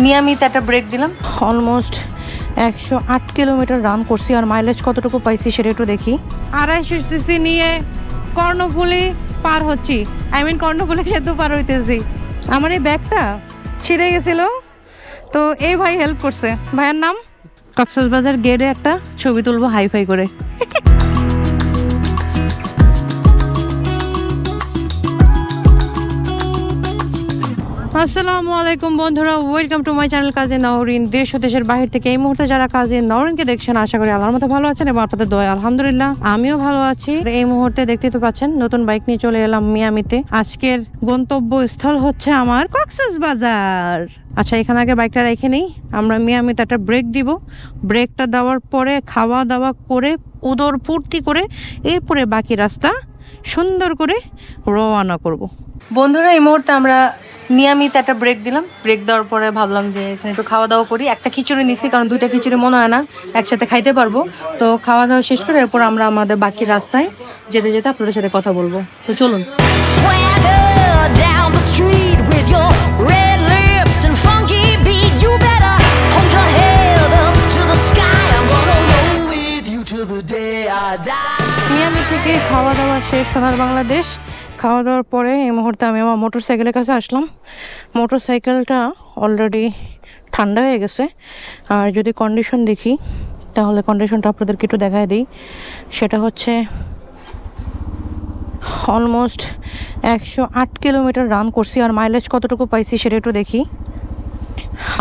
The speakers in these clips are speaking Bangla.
মিয়ামিতে একটা ব্রেক দিলাম। অলমোস্ট 108 কিলোমিটার রান করছি। আর মাইলেজ কতটুকু পাইছি সেটা একটু দেখি। 250 সিসি নিয়ে কর্ণফুলি পার হচ্ছি, কর্ণফুলি সেতু পার হইতেছি। আমার এই ব্যাগটা ছিঁড়ে গেছিল, তো এই ভাই হেল্প করছে। ভাইয়ের নাম? কক্সবাজার গেটে একটা ছবি তুলবো হাইফাই করে। আসসালামু আলাইকুম বন্ধুরা, ওয়েলকাম টু মাই চ্যানেল কাজী নওরিন। দেশ ও দেশের বাহির থেকে এই মুহূর্তে যারা কাজী নওরিনকে দেখছেন, আশা করি আল্লাহর মতো ভালো আছেন এবং আপনাদের দোয়া আলহামদুলিল্লাহ আমিও ভালো আছি। এই মুহূর্তে দেখতে তো পাচ্ছেন নতুন বাইক নিয়ে চলে এলাম মিয়ামিতে। আজকের গন্তব্যস্থল হচ্ছে আমার কক্সবাজার। আচ্ছা, এখানে আগে বাইকটা রেখে নেই। আমরা মিয়ামিতে একটা ব্রেক দিব। ব্রেকটা দেওয়ার পরে খাওয়া দাওয়া করে উদর পূর্তি করে এরপরে বাকি রাস্তা সুন্দর করে রওনা করব। বন্ধুরা, এই মুহূর্তে আমরা মিয়ামিতে একটা ব্রেক দিলাম। ব্রেক দেওয়ার পরে ভাবলাম যে এখানে একটু খাওয়া দাওয়া করি। একটা খিচুড়ি নিছি, কারণ দুইটা খিচুড়ি মনে হয় না একসাথে খাইতে পারবো। তো খাওয়া দাওয়া শেষ করে এরপর আমরা আমাদের বাকি রাস্তায় যেতে যেতে আপনাদের সাথে কথা বলবো। তো চলুন। মিয়ামি থেকে খাওয়া দাওয়া শেষ, সোনার বাংলাদেশ। খাওয়া দাওয়ার পরে এই মুহূর্তে আমি আমার মোটরসাইকেলের কাছে আসলাম। মোটরসাইকেলটা অলরেডি ঠান্ডা হয়ে গেছে। আর যদি কন্ডিশন দেখি তাহলে কন্ডিশনটা আপনাদেরকে একটু দেখায় দিই। সেটা হচ্ছে অলমোস্ট 108 কিলোমিটার রান করছি। আর মাইলেজ কতটুকু পাইছি সেটা একটু দেখি।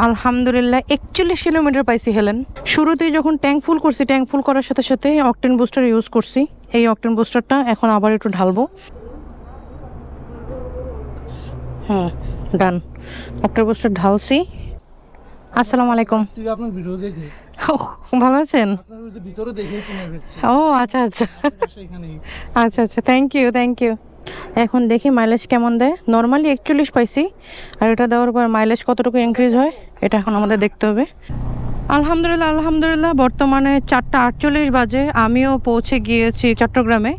আলহামদুলিল্লাহ 41 কিলোমিটার পাইছি হেলেন। শুরুতেই যখন ট্যাঙ্ক ফুল করছি, ট্যাঙ্ক ফুল করার সাথে সাথে অকটেন বুস্টার ইউজ করছি। এই অকটেন বুস্টারটা এখন আবার একটু ঢালবো। ডান, অকটেন বুস্টার ঢালছি। আসসালামু আলাইকুম। আপনার ভিডিও দেখে ভালো আছেন? ভিতরে দেখেছি। ও আচ্ছা আচ্ছা আচ্ছা আচ্ছা, থ্যাংক ইউ। এখন দেখি মাইলেজ কেমন দেয়। নর্মালি 41 পাইছি, আর এটা দেওয়ার পর মাইলেজ কতটুকু ইনক্রিজ হয় এটা এখন আমাদের দেখতে হবে। আলহামদুলিল্লাহ বর্তমানে 4:48 বাজে। আমিও পৌঁছে গিয়েছি চট্টগ্রামে।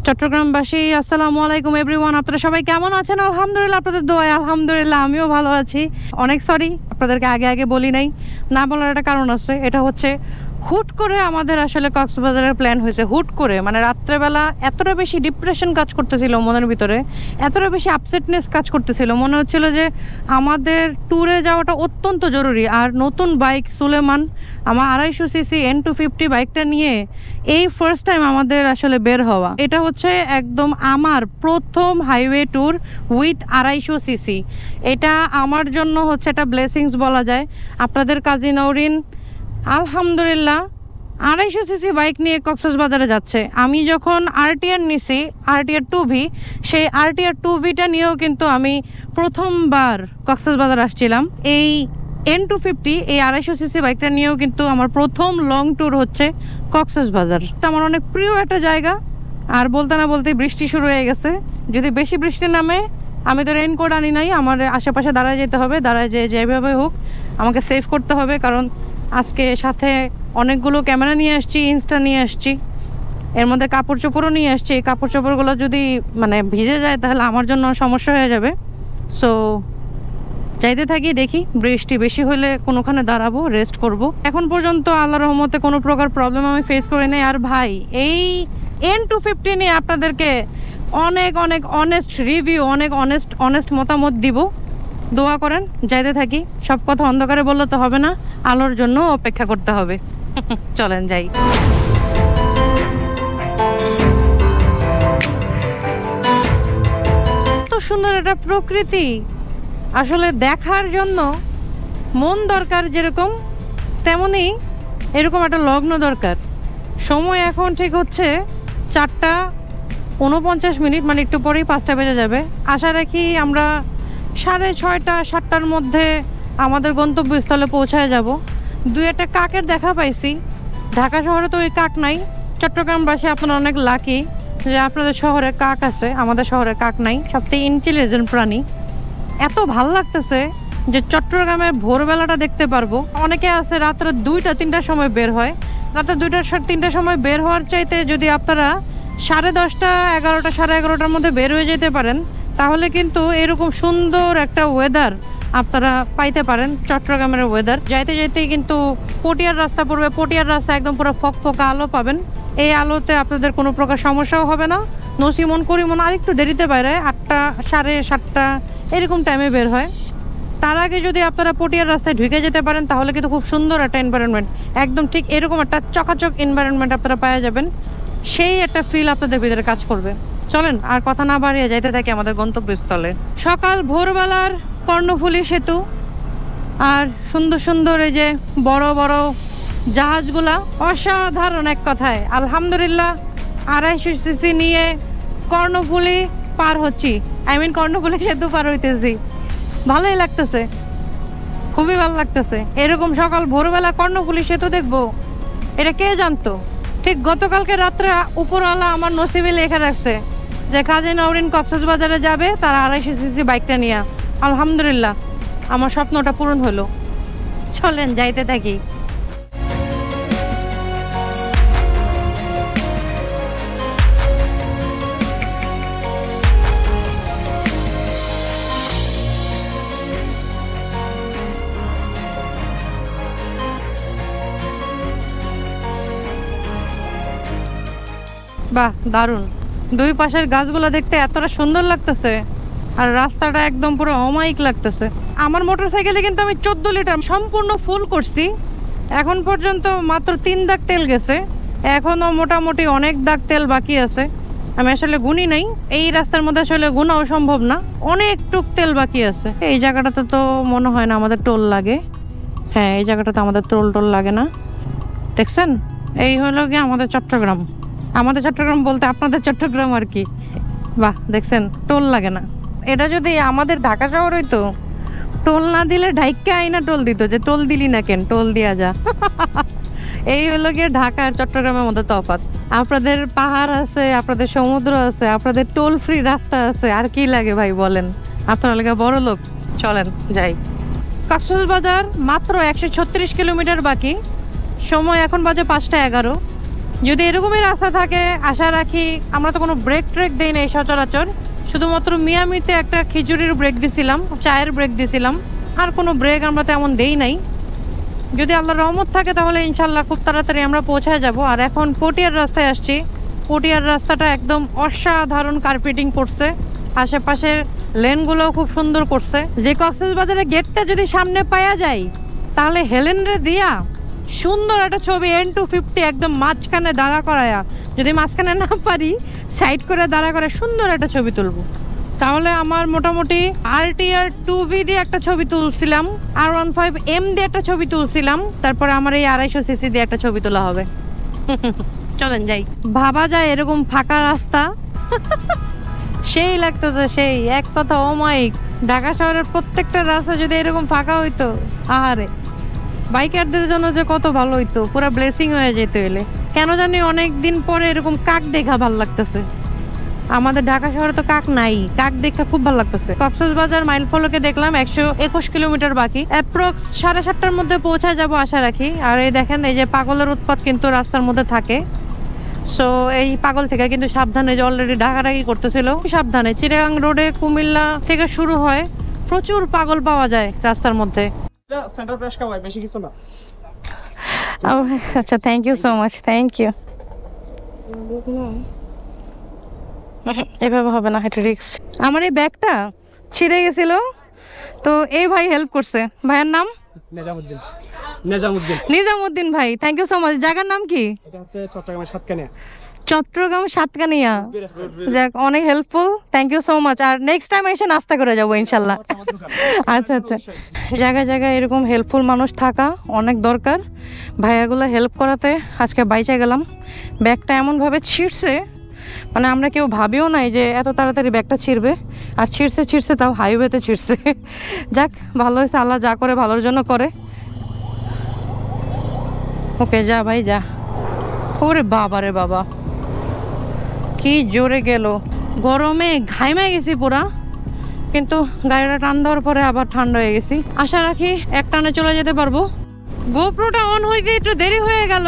চট্টগ্রামবাসী আসসালামু আলাইকুম এভরিওয়ান, আপনারা সবাই কেমন আছেন? আলহামদুলিল্লাহ, আপনাদের দোয়ায় আলহামদুলিল্লাহ আমিও ভালো আছি। অনেক সরি আপনাদেরকে আগে বলি নাই, না বলার একটা কারণ আছে। এটা হচ্ছে হুট করে আমাদের আসলে কক্সবাজারের প্ল্যান হয়েছে। হুট করে, মানে রাত্রেবেলা এতটা বেশি ডিপ্রেশন কাজ করতেছিল মনের ভিতরে, এতটা বেশি আপসেটনেস কাজ করতেছিল, মনে হচ্ছিল যে আমাদের ট্যুরে যাওয়াটা অত্যন্ত জরুরি। আর নতুন বাইক সুলেমান, আমার 250 সিসি N250 বাইকটা নিয়ে এই ফার্স্ট টাইম আমাদের আসলে বের হওয়া। এটা হচ্ছে একদম আমার প্রথম হাইওয়ে ট্যুর উইথ 250 সিসি। এটা আমার জন্য হচ্ছে একটা ব্লেসিংস বলা যায়। আপনাদের কাজী নওরিন আলহামদুলিল্লাহ 250 সিসি বাইক নিয়ে কক্সবাজারে যাচ্ছে। আমি যখন RTR নিছি, RTR 2V, সেই RTR 2Vটা নিয়েও কিন্তু আমি প্রথমবার কক্সবাজার আসছিলাম। এই N250, এই 250 সিসি বাইকটা নিয়েও কিন্তু আমার প্রথম লং ট্যুর হচ্ছে কক্সবাজার। এটা আমার অনেক প্রিয় একটা জায়গা। আর বলতে না বলতে বৃষ্টি শুরু হয়ে গেছে। যদি বেশি বৃষ্টি নামে, আমি তো রেইনকোট আনি নাই, আমার আশেপাশে দাঁড়ায় যেতে হবে। দাঁড়ায় যেভাবে হোক আমাকে সেভ করতে হবে, কারণ আজকে সাথে অনেকগুলো ক্যামেরা নিয়ে আসছি, ইনস্টা নিয়ে আসছি, এর মধ্যে কাপড় চোপড়ও নিয়ে আসছি। এই কাপড় চোপড়গুলো যদি মানে ভিজে যায় তাহলে আমার জন্য সমস্যা হয়ে যাবে। সো যাইতে থাকি, দেখি বৃষ্টি বেশি হলে কোনোখানে দাঁড়াবো, রেস্ট করব। এখন পর্যন্ত আল্লাহর রহমতে কোনো প্রকার প্রবলেম আমি ফেস করি নাই। আর ভাই, এই N250 নিয়ে আপনাদেরকে অনেক অনেস্ট রিভিউ, অনেক অনেস্ট মতামত দিব। দোয়া করেন, যাইতে থাকি। সব কথা অন্ধকারে বললে তো হবে না, আলোর জন্য অপেক্ষা করতে হবে। চলেন যাই। এত সুন্দর একটা প্রকৃতি, আসলে দেখার জন্য মন দরকার যেরকম, তেমনি এরকম একটা লগ্ন দরকার। সময় এখন ঠিক হচ্ছে 4:49, মানে একটু পরেই 5টা বেজে যাবে। আশা রাখি আমরা 6:30 7টার মধ্যে আমাদের গন্তব্যস্থলে পৌঁছায় যাব। 2-1টা কাকের দেখা পাইছি। ঢাকা শহরে তো ওই কাক নাই। চট্টগ্রামবাসী আপনারা অনেক লাকি যে আপনাদের শহরে কাক আছে, আমাদের শহরে কাক নাই। সবথেকে ইন্টেলিজেন্ট প্রাণী। এত ভাল লাগতেছে যে চট্টগ্রামের ভোরবেলাটা দেখতে পারবো। অনেকে আছে রাত্রে 2টা-3টার সময় বের হয়। রাত্রে 2টা-3টার সময় বের হওয়ার চাইতে যদি আপনারা 10:30 11টা 11:30টার মধ্যে বের হয়ে যেতে পারেন, তাহলে কিন্তু এরকম সুন্দর একটা ওয়েদার আপনারা পাইতে পারেন চট্টগ্রামের ওয়েদার। যাইতে যাইতেই কিন্তু পটিয়ার রাস্তা পড়বে, পটিয়ার রাস্তা একদম পুরো ফকফকা আলো পাবেন। এই আলোতে আপনাদের কোনো প্রকার সমস্যাও হবে না। নসিমন করিমন আরেকটু দেরিতে বাইরে 8টা 7:30 এরকম টাইমে বের হয়। তার আগে যদি আপনারা পটিয়ার রাস্তায় ঢুকে যেতে পারেন তাহলে কিন্তু খুব সুন্দর একটা এনভায়রনমেন্ট, একদম ঠিক এরকম একটা চকাচক এনভায়রনমেন্ট আপনারা পাওয়া যাবেন। সেই একটা ফিল আপনাদের ভিতরে কাজ করবে। চলেন আর কথা না বাড়িয়ে যাইতে থাকি আমাদের গন্তব্যস্থলে। সকাল ভোরবেলার কর্ণফুলী সেতু আর সুন্দর সুন্দর এই যে বড় বড় জাহাজগুলা, অসাধারণ এক কথায়। আলহামদুলিল্লাহ 250 সিসি নিয়ে কর্ণফুলী পার হচ্ছি, কর্ণফুলী সেতু পার হইতেছি। ভালোই লাগতেছে, খুবই ভালো লাগতেছে। এরকম সকাল ভোরবেলা কর্ণফুলী সেতু দেখবো, এটা কে জানতো। ঠিক গতকালকে রাত্রে উপরওয়ালা আমার নসিবে লেখা রাখছে যে কাজী নওরিন কক্সবাজারে যাবে তার 250 সিসি বাইকটা নিয়ে। আলহামদুলিল্লাহ আমার স্বপ্নটা পূরণ হলো। চলেন যাইতে থাকি। বাহ, দারুণ। দুই পাশের গাছগুলো দেখতে এতটা সুন্দর লাগতেছে আর রাস্তাটা একদম পুরো অমায়িক লাগতেছে। আমার মোটরসাইকেলে কিন্তু আমি 14 লিটার সম্পূর্ণ ফুল করছি। এখন পর্যন্ত মাত্র 3 দাগ তেল গেছে, এখনও মোটামুটি অনেক দাগ তেল বাকি আছে। আমি আসলে গুনি নাই, এই রাস্তার মধ্যে আসলে গুনাও সম্ভব না, অনেক টুক তেল বাকি আছে। এই জায়গাটাতে তো মনে হয় না আমাদের টোল লাগে। হ্যাঁ, এই জায়গাটাতে আমাদের টোল লাগে না। দেখছেন, এই হলো গিয়ে আমাদের চট্টগ্রাম। আমাদের চট্টগ্রাম বলতে আপনাদের চট্টগ্রাম আর কি। বাহ, দেখছেন টোল লাগে না। এটা যদি আমাদের ঢাকা শহর হইতো, টোল না দিলে ঢাইকা আইনা টোল দিত, যে টোল দিলি না কেন, টোল দিয়া যা। এই হলো গিয়ে ঢাকা আর চট্টগ্রামের মধ্যে তফাৎ। আপনাদের পাহাড় আছে, আপনাদের সমুদ্র আছে, আপনাদের টোল ফ্রি রাস্তা আছে, আর কি লাগে ভাই বলেন? আপনারা লাগে বড় লোক। চলেন যাই। কক্সবাজার মাত্র 136 কিলোমিটার বাকি, সময় এখন বাজে 5:11। যদি এরকমই রাস্তা থাকে আশা রাখি, আমরা তো কোনো ব্রেক ট্রেক দেই নাই সচরাচর, শুধুমাত্র মিয়ামিতে একটা খিচুড়ির ব্রেক দিছিলাম, চায়ের ব্রেক দিছিলাম, আর কোনো ব্রেক আমরা তেমন দেই নাই। যদি আল্লাহর রহমত থাকে তাহলে ইনশাল্লাহ খুব তাড়াতাড়ি আমরা পৌঁছায় যাব। আর এখন পটিয়ার রাস্তায় আসছি। পটিয়ার রাস্তাটা একদম অসাধারণ কার্পেটিং করছে, আশেপাশের লেনগুলোও খুব সুন্দর করছে। যে কক্সবাজারের গেটটা যদি সামনে পাওয়া যায় তাহলে হেলেনরে দিয়া সুন্দর একটা ছবি N250 একদম মাঝখানে দাঁড়া করায়া, যদি মাঝখানে না পারি সাইড করে দাঁড়া করে সুন্দর একটা ছবি তুলবো। তাহলে আমার মোটামুটি RTR 2V দিয়ে একটা ছবি তুলছিলাম, R15M দিয়ে একটা ছবি তুলছিলাম, তারপরে আমার এই 250 সিসি দিয়ে একটা ছবি তোলা হবে। চলেন যাই। ভাবা যায় এরকম ফাঁকা রাস্তা সেই লাগতেছে, সেই এক কথা অমায়িক। ঢাকা শহরের প্রত্যেকটা রাস্তা যদি এরকম ফাঁকা হইতো, আহারে বাইকারদের জন্য যে কত ভালো হইতো, পুরো ব্লেসিং হয়ে যেত। এলে কেন জানি অনেক দিন পরে এরকম কাক দেখা ভালো লাগতেছে। আমাদের ঢাকা শহরে তো কাক নাই, কাক দেখা খুব ভালো লাগতেছে। কক্সবাজার মাইল ফলকে দেখলাম 121 কিলোমিটার বাকি, অ্যাপ্রক্স 7:30টার মধ্যে পৌঁছায় যাব আশা রাখি। আর এই দেখেন, এই যে পাগলের উৎপাত কিন্তু রাস্তার মধ্যে থাকে। সো এই পাগল থেকে কিন্তু সাবধানে, যে অলরেডি ডাকাডাকি করতেছিল, সাবধানে। চিটাগাং রোডে কুমিল্লা থেকে শুরু হয়, প্রচুর পাগল পাওয়া যায় রাস্তার মধ্যে। সেন্টার ফ্রেশ খাওয়াই, বেশি কিছু না। আচ্ছা, thank you so much, thank you. এভাবে হবে না, এটা রিস্ক। আমার এই ব্যাগটা ছিঁড়ে গেছিল, তো এই ভাই হেল্প করছে। ভাইয়ের নাম নিজামুদ্দিন। নিজামুদ্দিন ভাই, থ্যাংক ইউ সো মাচ। জায়গার নাম কি? এটা হচ্ছে চট্টগ্রামের সাতকানিয়া। চট্টগ্রাম সাতকানিয়া। যাক, অনেক helpful, thank you so much. আর নেক্সট টাইম এসে নাস্তা করে যাবো ইনশাল্লাহ। আচ্ছা আচ্ছা, জায়গায় জায়গায় এরকম হেল্পফুল মানুষ থাকা অনেক দরকার। ভাইয়াগুলো হেল্প করাতে আজকে বাইচে গেলাম। ব্যাগটা এমনভাবে ছিঁড়ছে, মানে আমরা কেউ ভাবিও নাই যে এত তাড়াতাড়ি ব্যাগটা ছিঁড়বে। আর ছিঁড়ছে তাও হাইওয়েতে ছিঁড়ছে। যাক, ভালো হয়েছে, আল্লাহ যা করে ভালোর জন্য করে। ওকে, যা ভাই যা। ওরে বাবা রে বাবা, কি জোরে গেল। গরমে ঘাইমে গেছি পুরা, কিন্তু গাড়িটা টান দেওয়ার পরে আবার ঠান্ডা হয়ে গেছি। আশা রাখি এক টানে চলে যেতে পারবো। গোপ্রোটা অন হইতে একটু দেরি হয়ে গেল,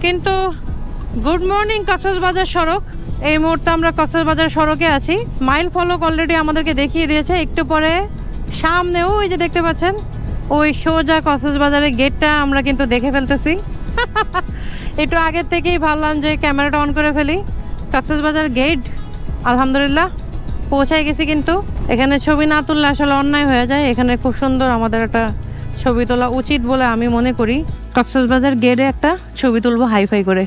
কিন্তু গুড মর্নিং কক্সবাজার সড়ক। এই মুহূর্তে আমরা কক্সবাজার সড়কে আছি। মাইল ফলক অলরেডি আমাদেরকে দেখিয়ে দিয়েছে, একটু পরে সামনে ওই যে দেখতে পাচ্ছেন ওই সোজা কক্সবাজারের গেটটা আমরা কিন্তু দেখে ফেলতেছি। একটু আগের থেকেই ভাবলাম যে ক্যামেরাটা অন করে ফেলি। কক্সবাজার গেট আলহামদুলিল্লাহ পৌঁছায় গেছি, কিন্তু এখানে ছবি না তুললে আসলে অন্যায় হয়ে যায়। এখানে খুব সুন্দর আমাদের একটা ছবি তোলা উচিত বলে আমি মনে করি। কক্সবাজার গেটে একটা ছবি তুলবো হাইফাই করে।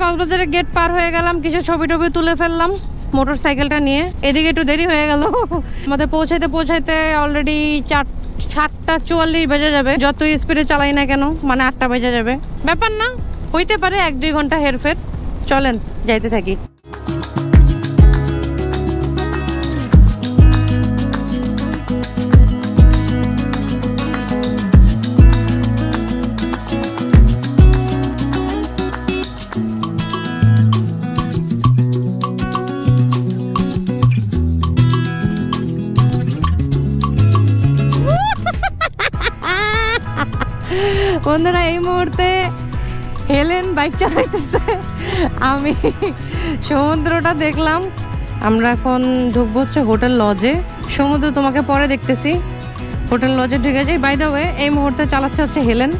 কক্সবাজারের গেট পার হয়ে গেলাম, কিছু ছবি টবি তুলে ফেললাম মোটর সাইকেলটা নিয়ে। এদিকে একটু দেরি হয়ে গেল, আমাদের পৌঁছাইতে অলরেডি 7:44 বেজে যাবে। যত স্পিডে চালাই না কেন, মানে 8টা বেজে যাবে। ব্যাপার না, হইতে পারে 1-2 ঘন্টা হেরফের। চলেন যাইতে থাকি। বন্ধুরা এই মুহূর্তে হেলেন বাইক চালাইতেছে, আমি সমুদ্রটা দেখলাম। আমরা এখন ঢুকবো হচ্ছে হোটেল লজে। সমুদ্র তোমাকে পরে দেখতেছি, হোটেল লজে ঢুকে যাই। বাই দ্য ওয়ে এই মুহূর্তে চালাচ্ছে হচ্ছে হেলেন।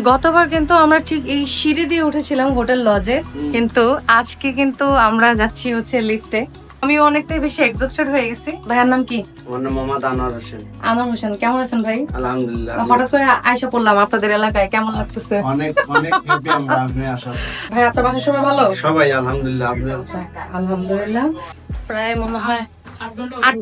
গতবার কিন্তু আমরা ঠিক এই সিঁড়ি দিয়ে উঠেছিলাম হোটেল লজে, কিন্তু আজকে কিন্তু আমরা যাচ্ছি হচ্ছে লিফটে। আমি অনেকটাই বেশি এক্সস্টেড হয়ে গেছি। ভাইয়ের নাম কি? আমার নাম মোহাম্মদ আনোয়ার হোসেন। আনোয়ার হোসেন, কেমন আছেন ভাই? আলহামদুলিল্লাহ। হঠাৎ করে আয়সা পড়লাম আপনাদের এলাকায়, কেমন লাগতেছে? অনেক অনেক হ্যাপি আমরা আপনি আসার। ভাই আপনার বাসার সবাই ভালো? সবাই আলহামদুলিল্লাহ। আপনি? আলহামদুলিল্লাহ। প্রায় মনে হয় 8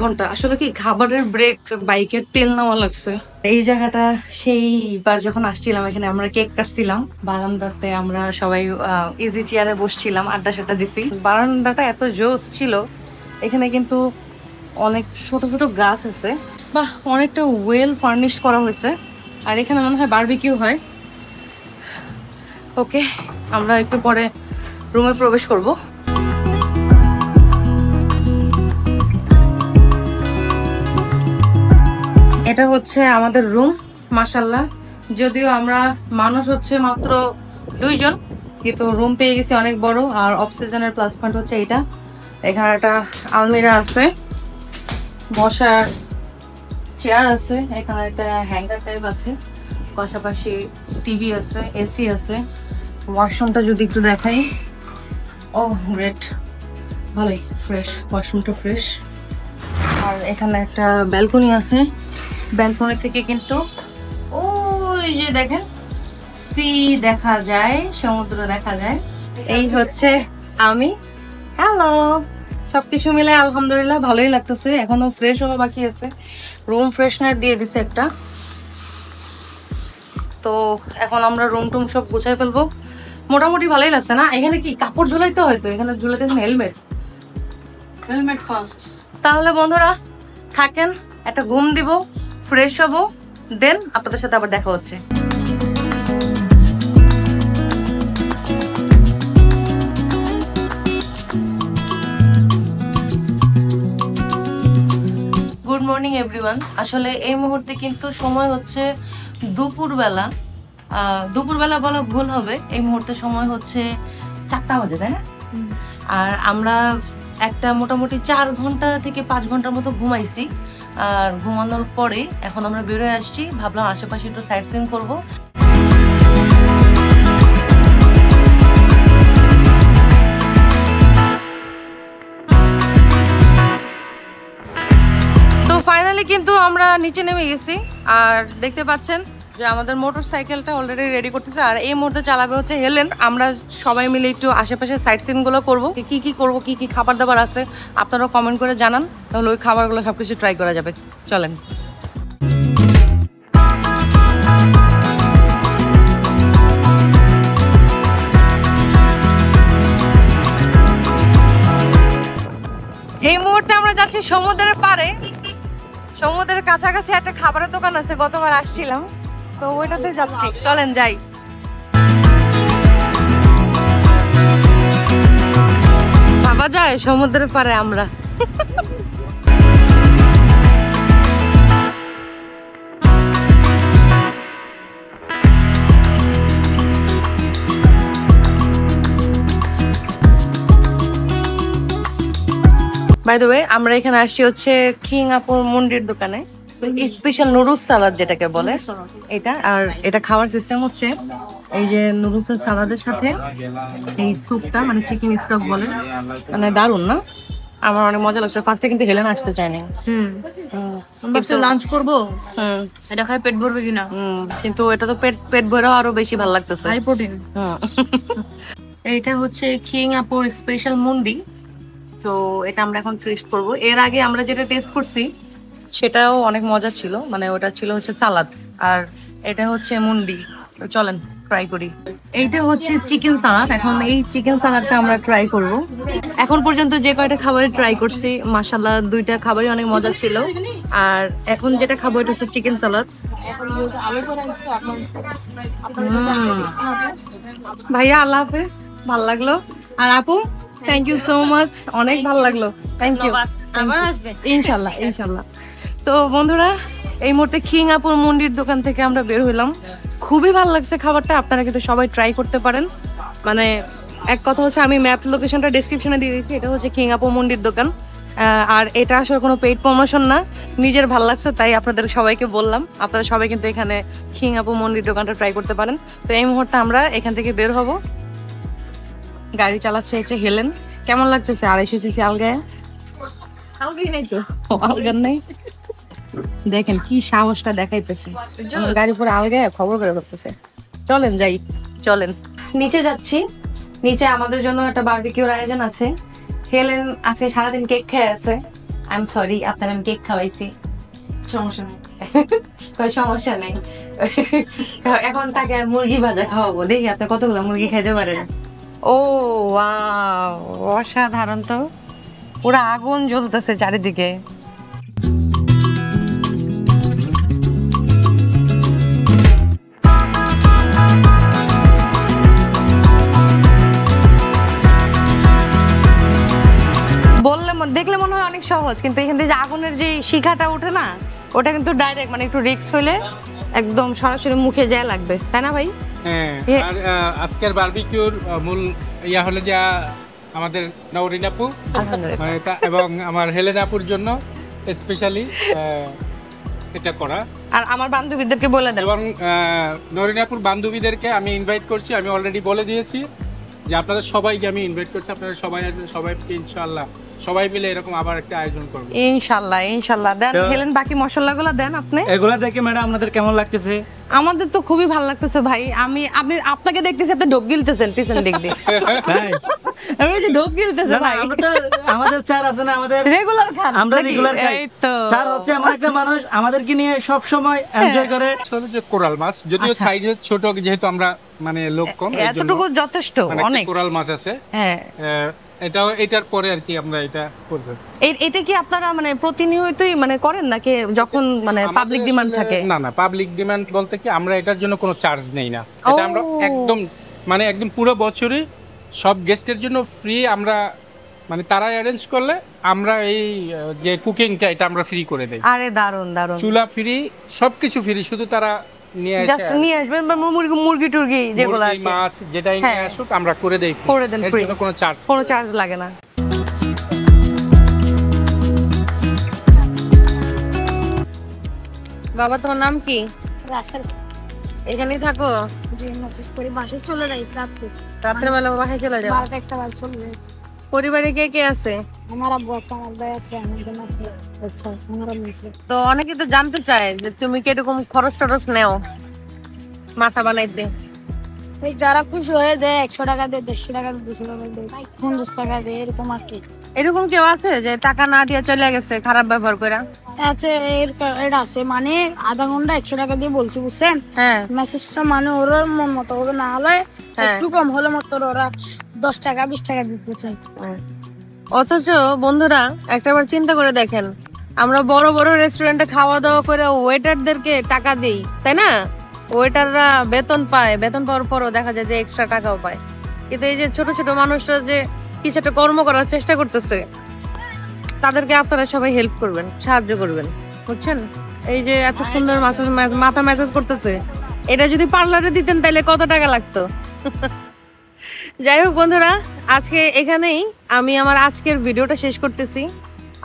ঘন্টা। আসলে কি খাবারের ব্রেক, বাইকের তেল নেওয়া লাগছে। এই জায়গাটা সেইবার যখন আসছিলাম এখানে আমরা কেক কাটছিলাম বারান্দাতে, আমরা সবাই ইজি চেয়ারে বসছিলাম, আড্ডা সাড্ডা দিছি। বারান্দাটা এত জোস ছিল। এখানে কিন্তু অনেক ছোট ছোট গাছ আছে, বাহ অনেকটা ওয়েল ফার্নিশড করা হয়েছে। আর এখানে মনে হয় বারবিকিউ হয়। ওকে, আমরা একটু পরে রুমে প্রবেশ করব। এটা হচ্ছে আমাদের রুম, মাশাআল্লাহ। যদিও আমরা মানুষ হচ্ছে মাত্র 2 জন, কিন্তু রুম পেয়ে গেছি অনেক বড়। আর অক্সিজেনের প্লাস পয়েন্ট হচ্ছে এটা, এখানে একটা আলমিরা আছে, বসার চেয়ার আছে, এখানে একটা হ্যাঙ্গার টাইপ আছে, পাশাপাশি টিভি আছে, এসি আছে। ওয়াশরুমটা যদি একটু দেখাই, ও গ্রেট, ভালোই ফ্রেশ, ওয়াশরুমটা ফ্রেশ। আর এখানে একটা ব্যালকনি আছে, ব্যালকনি থেকে কিন্তু ওই যে দেখেন সি দেখা যায়, সমুদ্র দেখা যায়। এই হচ্ছে আমি। হ্যালো, সবকিছু মিলে আলহামদুলিল্লাহ ভালোই লাগতেছে। এখনো ফ্রেশ হওয়া বাকি আছে, রুম ফ্রেশনার দিয়ে দিছে একটা। তো এখন আমরা রুম টুম সব গুছাই ফেলবো। মোটামুটি ভালোই লাগছে না? এখানে কি কাপড় ঝুলাইতে হয়তো, এখানে ঝুলাইতে হেলমেট ফার্স্ট। তাহলে বন্ধুরা থাকেন, একটা ঘুম দিব, ফ্রেশ হবো, দেন আপনাদের সাথে আবার দেখা হচ্ছে। Good morning everyone. আসলে এই মুহূর্তে কিন্তু সময় হচ্ছে দুপুরবেলা। দুপুরবেলা বলা ভুল হবে, এই মুহূর্তে সময় হচ্ছে 4টা বাজে, তাই না? আর আমরা একটা মোটামুটি 4 ঘন্টা থেকে 5 ঘন্টার মতো ঘুমাইছি। আর ঘুমানোর পরে এখন আমরা বেরোয় আসছি, ভাবলাম আশেপাশে একটু সাইট সিন করবো। তো ফাইনালি কিন্তু আমরা নিচে নেমে গেছি। আর দেখতে পাচ্ছেন যে আমাদের মোটর সাইকেলটা অলরেডি রেডি করতেছে। আর এই মুহূর্তে চালাবে হচ্ছে হেলেন। আমরা সবাই মিলে একটু আশেপাশে সাইট সিন গুলো করবো। কি কি করবো, কি কি খাবার দাবার আছে আপনারা কমেন্ট করে জানান, তাহলে ওই খাবারগুলো সবকিছু ট্রাই করা যাবে। চলেন। এই মুহূর্তে আমরা যাচ্ছি সমুদ্রের পাড়ে। সমুদ্রের কাছাকাছি একটা খাবারের দোকান আছে, গতবার আসছিলাম, তো ওইটাতে যাচ্ছি। চলেন যাই। ভাবা যায় সমুদ্রের পাড়ে আমরা। বাই দ্য ওয়ে আমরা এখানে আসছি হচ্ছে কিং আপুর মুন্ডির দোকানে, স্পেশাল নুডলস সালাদ যেটাকে বলে এটা। আর এটা খাওয়ার সিস্টেম হচ্ছে এই যে নুডলস সালাদের সাথে এই স্যুপটা, মানে চিকেন স্টক বলে, মানে দারুণ না? আমার অনেক মজা লাগছে। ফার্স্টে কিন্তু হেলেন আসতে চায়নি, লাঞ্চ করবো, হুম এটা খাই পেট ভরবে কিনা। কিন্তু এটা তো পেট পেট ভরেও আরো বেশি ভালো লাগতেছে। High protein. এইটা হচ্ছে কিং আপুর স্পেশাল মুন্ডি। তো এটা আমরা এখন টেস্ট করব। এর আগে আমরা যেটা টেস্ট করছি সেটাও অনেক মজা ছিল, মানে ওটা ছিল হচ্ছে সালাদ, আর এটা হচ্ছে মুন্ডি। তো চলেন ট্রাই করি। এইটা হচ্ছে চিকেন সালাদ। এখন এই চিকেন সালাদটা আমরা ট্রাই করব। এখন পর্যন্ত যে কয়টা খাবারে ট্রাই করছি মাশাআল্লাহ দুইটা খাবারই অনেক মজা ছিল। আর এখন যেটা খাবো এটা হচ্ছে চিকেন সালাদ। ভাইয়া আল্লাহ হাফেজ, ভালো লাগলো। আর আপু থ্যাংক ইউ সো মাচ, অনেক ভালো লাগলো। থ্যাংক ইউ, আবার আসবে ইনশাল্লাহ ইনশাল্লাহ। তো বন্ধুরা এই মুহূর্তে কিং আপুর মুন্ডির দোকান থেকে আমরা বের হইলাম। খুবই ভালো লাগছে খাবারটা, আপনারা কিন্তু সবাই ট্রাই করতে পারেন। মানে এক কথা হচ্ছে আমি ম্যাপ লোকেশনটা ডেসক্রিপশনে দিয়ে দিচ্ছি। এটা হচ্ছে কিং আপু মুন্ডির দোকান। আর এটা আসলে কোনো পেইড প্রমোশন না, নিজের ভালো লাগছে তাই আপনাদের সবাইকে বললাম। আপনারা সবাই কিন্তু এখানে কিং আপু মুন্ডির দোকানটা ট্রাই করতে পারেন। তো এই মুহূর্তে আমরা এখান থেকে বের হব। গাড়ি চালাচ্ছে হচ্ছে হেলেন। কেমন লাগতেছে 250 সিসি আলগায়? আলগি নাই তো, আলগার নাই, দেখেন কি সাহসটা দেখাইতেছে। গাড়ি পরে আলগায় খবর করে করতেছে। চলেন যাই, চলেন নিচে যাচ্ছি। নিচে আমাদের জন্য একটা বারবিকিউর আয়োজন আছে। হেলেন আজকে সারাদিন কেক খেয়ে আছে। আই এম সরি, আপনার আমি কেক খাওয়াইছি। সমস্যা নেই। কোনো সমস্যা নেই। এখন তাকে মুরগি ভাজা খাওয়াবো, দেখি আপনি কতগুলো মুরগি খাইতে পারেন। ও ওয়াও, অসাধারণ তো, পুরো আগুন জ্বলতেছে চারিদিকে। বললে দেখলে মনে হয় অনেক সহজ, কিন্তু এখান থেকে যে আগুনের যে শিখাটা ওঠে না, ওটা কিন্তু ডাইরেক্ট, মানে একটু রিস্ক হইলে একদম সরাসরি মুখে যায় লাগবে, তাই না ভাই? হ্যাঁ। আর আজকের বারবিকিউর মূল ইয়া হলো যে আমাদের নওরিন আপু এবং আমার হেলেন আপুর জন্য স্পেশালি এটা করা। আর আমার বান্ধবীদেরকে বলে দেন। এবং নওরিন আপুর বান্ধবীদেরকে আমি ইনভাইট করছি, আমি অলরেডি বলে দিয়েছি যে আপনাদের সবাইকে আমি ইনভাইট করছি। আপনারা সবাই আসবেন, সবাইকে ইনশাআল্লাহ সবাই মিলে এরকম আবার একটা আয়োজন করব ইনশাআল্লাহ ইনশাআল্লাহ। দেন হেলেন, বাকি মশলাগুলো দেন আপনি। এগুলা দেখে ম্যাডাম আপনাদের কেমন লাগতেছে? আমাদের তো খুবই ভালো লাগতেছে ভাই। আপনি আপনাকে দেখতেছি আপনি ঢোক গিলতেছেন পিছন দিক দিয়ে। তাই আমি যে ঢোক গিলতেছে ভাই। আমরা তো আমাদের স্যার আছে না, আমাদের রেগুলার খান, আমরা রেগুলার খাই। এই তো স্যার হচ্ছে এমন একটা মানুষ আমাদেরকে নিয়ে সব সময় এনজয় করে। আসলে যে কোরাল মাছ, যদিও সাইজে ছোট, যেহেতু আমরা মানে লোক কম, এতটুকু যথেষ্ট, অনেক কোরাল মাছ আছে। হ্যাঁ, এটার পরে আর কি আমরা এটা করব। এটা কি আপনারা মানে প্রতিনিয়তই মানে করেন নাকি যখন মানে পাবলিক ডিমান্ড থাকে? না না, পাবলিক ডিমান্ড বলতে কি আমরা এটার জন্য কোনো চার্জ নেই না। এটা আমরা একদম মানে একদম পুরো বছরই সব গেস্টের জন্য ফ্রি। আমরা মানে তারা অ্যারেঞ্জ করলে আমরা এই যে কুকিংটা এটা আমরা ফ্রি করে দেই। আরে দারুন দারুন, চুলা ফ্রি, সবকিছু ফ্রি, শুধু তারা নিয়ে জাস্ট নিয়ে আসবেন মুরগি টুরগি যেগুলো আর কি, মাছ যেটাই নিয়ে আসুক আমরা করে দেই, করে দেন ফ্রি, কোনো চার্জ লাগে না। বাবা তোমার নাম কি? রাস্তার এখানেই থাকো? যে মেসেজ করে বাসে চলে যাই রাত্রে, রাত্রেবেলা বাসায় চলে যাও? 12টা বাজে চলে যাই। পরিবারে কে কে আছে? আমার আব্বু আছে, আমার ভাই আছে, আমার বোন আছে। আচ্ছা, আমার আম্মু আছে। তো অনেকে তো জানতে চায় যে তুমি কি এরকম খরচ টরচ নেও মাথা বানাইতে? এই যারা খুশি হয়ে দেয় 100 টাকা দেয়, 150 টাকা দেয়, 200 টাকা দেয়, 50 টাকা দেয়, এরকম আর কি। এরকম কেউ আছে যে টাকা না দিয়ে চলে গেছে খারাপ ব্যবহার করে? আছে, এটা আছে, মানে আধা ঘন্টা 100 টাকা দিয়ে বলছি, বুঝছেন? হ্যাঁ, মেসেজটা মানে ওরা মন মতো হবে, না হলে একটু কম হলে মতো ওরা 10 টাকা 20 টাকা দিতে চায়। অথচ বন্ধুরা একটাবার চিন্তা করে দেখেন, আমরা বড় বড় রেস্টুরেন্টে খাওয়া দাওয়া করে ওয়েটারদেরকে টাকা দিই, তাই না? ওয়েটাররা বেতন পায়, বেতন পাওয়ার পরও দেখা যায় যে এক্সট্রা টাকাও পায়। কিন্তু এই যে ছোট ছোট মানুষরা যে কিছু একটা কর্ম করার চেষ্টা করতেছে, তাদেরকে আপনারা সবাই হেল্প করবেন, সাহায্য করবেন, বুঝছেন? এই যে এত সুন্দর মাথা ম্যাসাজ করতেছে, এটা যদি পার্লারে দিতেন তাহলে কত টাকা লাগতো। যাই হোক বন্ধুরা, আজকে এখানেই আমি আমার আজকের ভিডিওটা শেষ করতেছি।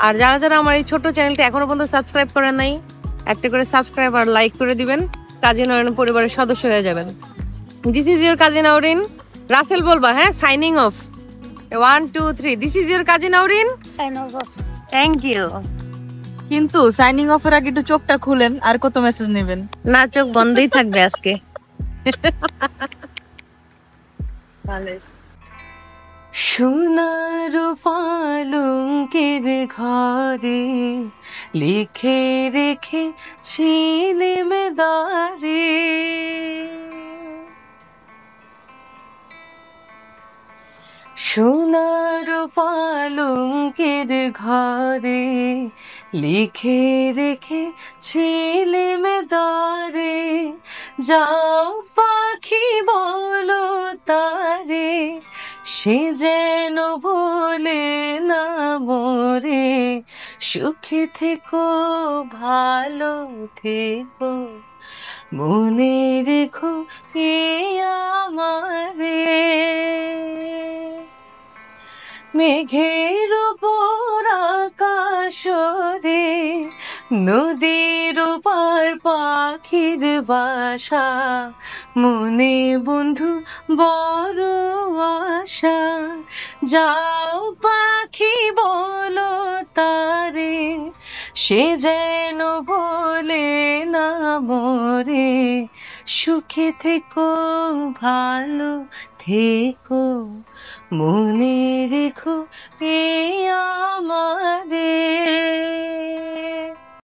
আর যারা যারা আমার এই ছোট্ট চ্যানেলটি এখনো পর্যন্ত সাবস্ক্রাইব করেন নাই, একটা করে সাবস্ক্রাইব আর লাইক করে দিবেন, কাজী নয়ন পরিবারের সদস্য হয়ে যাবেন। This is your Kazi Naorin. Rasel বলবা, হ্যাঁ, signing off. 1 2 3, this is your Kazi Naorin. Sign off. Thank you. কিন্তু সাইনিং অফের আগে একটু চোখটা খুলেন, আর কত মেসেজ নেবেন? না, চোখ বন্ধই থাকবে আজকে। সোনার পালঙ্কের ঘরে লিখে রেখে ছিলিম দারে, সোনার পালঙ্কের ঘরে লিখে রেখে ছিলিম দারে, যাও পাখি বলো তারে, সে যেন বলে না মোরে, সুখে থেকো ভালো থেকো, মনে রেখো এ আমারে। মেঘের উপর আকাশ রে, নদীর পার পাখির বাসা, মনে বন্ধু বড় আশা, যাও পাখি বলো তারে, সে যেন বলে না মোরে, সুখে থেকো ভালো থেকো, মনে রেখো এ আমারে।